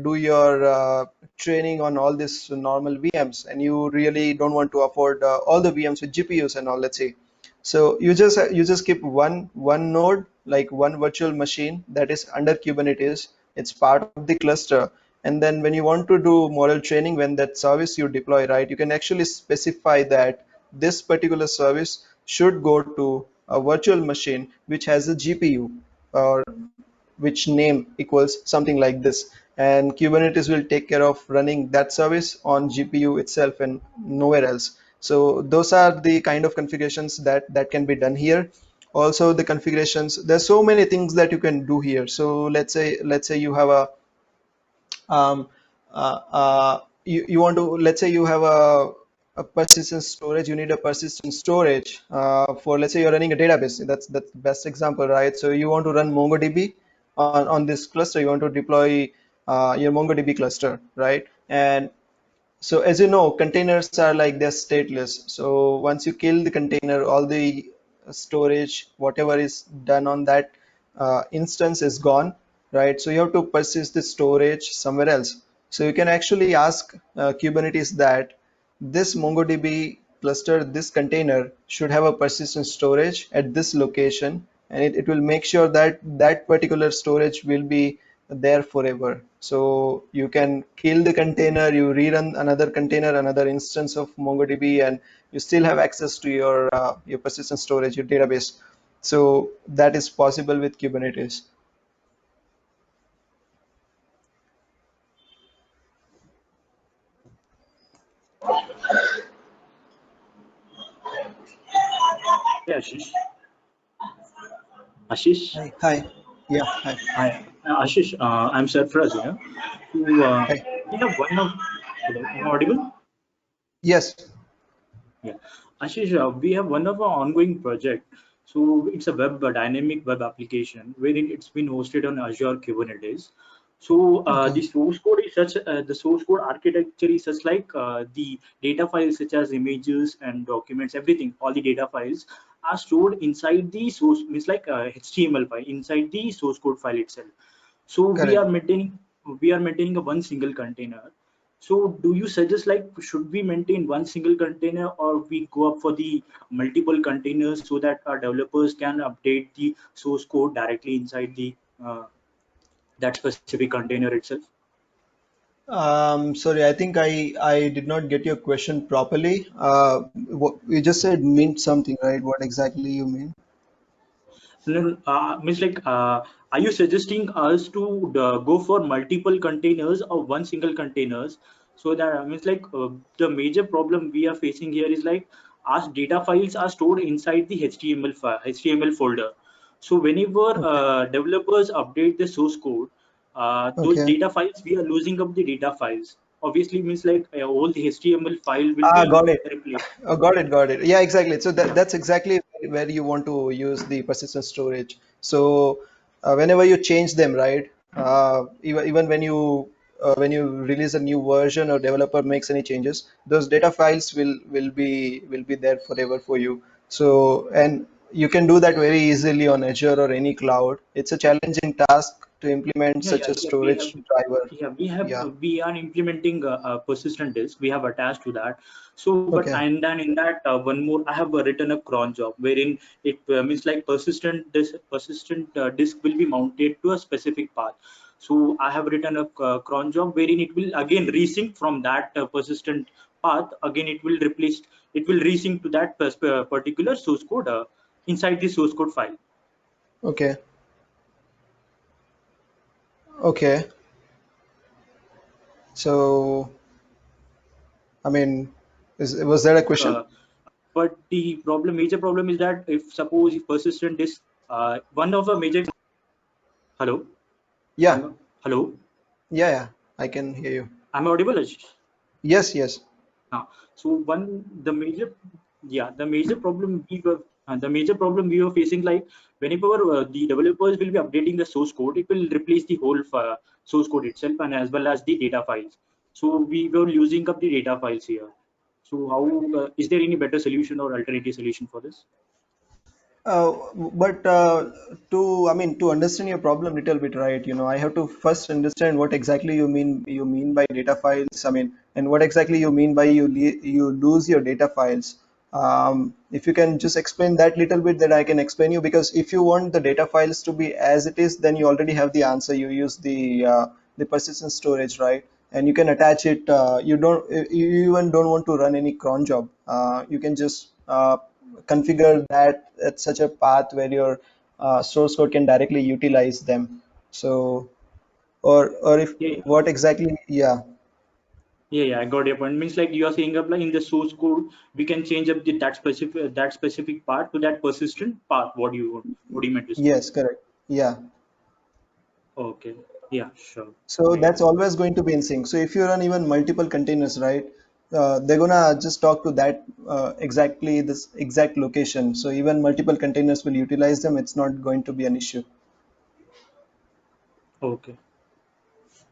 do your training on all these normal VMs, and you really don't want to afford all the VMs with GPUs and all. Let's say, so you just keep one node, like one virtual machine that is under Kubernetes. It's part of the cluster. And then when you want to do model training, when that service you deploy, right, you can actually specify that this particular service should go to a virtual machine which has a GPU, or which name equals something like this, and Kubernetes will take care of running that service on GPU itself and nowhere else. So those are the kind of configurations that can be done here. Also the configurations, there's so many things that you can do here. So let's say you have a um, you want to, let's say you have a persistent storage, you need a persistent storage for, let's say you're running a database. That's the best example, right? So you want to run MongoDB on this cluster, you want to deploy your MongoDB cluster, right? And so as you know, containers are like they're stateless. So once you kill the container, all the storage, whatever is done on that instance is gone, right? So you have to persist the storage somewhere else. So you can actually ask Kubernetes that this MongoDB cluster, this container should have a persistent storage at this location, and it will make sure that that particular storage will be there forever. So you can kill the container, you rerun another container, another instance of MongoDB, and you still have access to your persistent storage, your database. So that is possible with Kubernetes. Hey, Ashish. Ashish. Hi, hi, yeah, hi, Hi, Ashish. I'm Sarfraz here. So, hi. we have one of. Hello, am I audible? Yes, Yeah. Ashish, we have one of our ongoing project. So it's a dynamic web application wherein it's been hosted on Azure Kubernetes. So okay, the source code is such, the source code architecture is such like the data files such as images and documents, everything, all the data files are stored inside the source, means like HTML file inside the source code file itself. So correct. we are maintaining a one single container. So do you suggest like should we maintain one single container or we go up for the multiple containers so that our developers can update the source code directly inside the that specific container itself? Sorry, I think I did not get your question properly. What you just said meant something, right? What exactly you mean? No, means like, are you suggesting us to go for multiple containers or one single containers? So that means like the major problem we are facing here is like our data files are stored inside the HTML file, HTML folder. So whenever Okay, developers update the source code, those okay. data files we are losing up the data files. Obviously, means like all the HTML file will be Got it. replaced. Oh, got it, got it. Yeah, exactly. So that's exactly where you want to use the persistent storage. So whenever you change them, right? Even when you release a new version or developer makes any changes, those data files will be there forever for you. So and you can do that very easily on Azure or any cloud. It's a challenging task to implement Yeah, such yeah, a yeah. We have, storage driver. yeah, Yeah. we are implementing a persistent disk. We have attached to that. So, but Okay. and then in that one more, I have written a cron job wherein it means like persistent disk will be mounted to a specific path. So I have written a cron job wherein it will again resync from that persistent path. Again, it will resync to that particular source code inside the source code file. Okay. Okay. So I mean, was that a question? Uh, but the major problem is that if suppose if persistent is one of the major. Hello, Yeah, hello, yeah, yeah. I can hear you. I'm audible, Ashish? Yes, yes. So one the major, yeah, the major problem we were facing, like whenever the developers will be updating the source code, it will replace the whole source code itself and as well as the data files. So we were using up the data files here. So how is there any better solution or alternative solution for this? But I mean, to understand your problem little bit, right? I have to first understand what exactly you mean by data files. I mean, and what exactly you mean by you lose your data files. If you can just explain that little bit, that I can explain you. Because if you want the data files to be as it is, then you already have the answer. You use the persistent storage, right? And you can attach it. You even don't want to run any cron job. You can just configure that at such a path where your source code can directly utilize them. So, or if Yeah, what exactly? Yeah. Yeah, I got your point. Means like you are saying up like in the source code, we can change up that specific part to that persistent part. What do you want? What do you meant to say? Yes, correct. Yeah. Okay. Yeah, sure. So I get that's it. always going to be in sync. So if you run even multiple containers, right, they're gonna just talk to that exactly this exact location. So even multiple containers will utilize them. It's not going to be an issue. Okay.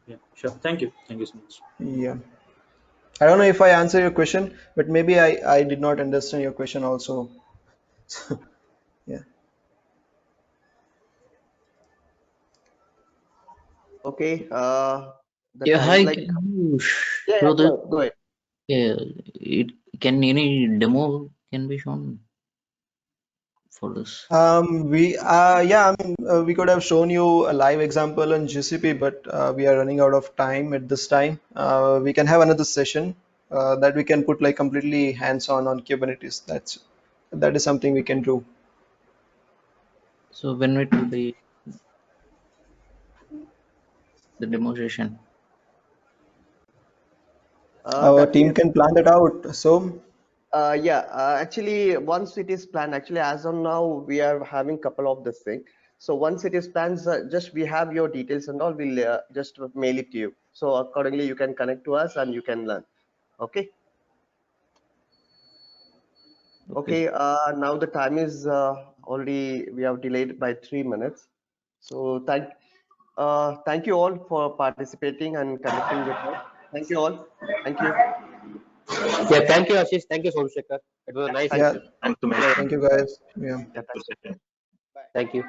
Yeah, sure. Thank you. Thank you so much. Yeah. I don't know if I answer your question, but maybe I did not understand your question also. Yeah. Okay. The Yeah, time hi, like, can you yeah, yeah, show go this? ahead, go ahead. Yeah, it can any demo can be shown for this? We could have shown you a live example on GCP, but we are running out of time at this time. We can have another session that we can put like completely hands-on on Kubernetes. That is something we can do. So when it will be the demonstration? Our That team is, can plan that out. So yeah, actually, once it is planned, actually, as of now, we are having couple of this thing. So once it is planned, just we have your details and all, we'll just mail it to you. So accordingly, you can connect to us and you can learn. Okay. Okay. Okay. Now the time is already, we have delayed by 3 minutes. So thank you all for participating and connecting with us. Thank you all. Thank you. Yeah, thank you, Ashish. Thank you, Somsekhar. It was a Yeah, nice thank yeah, you. Thanks to session. thank you Bye. guys. Yeah. Yeah, thank you. Bye. Thank you.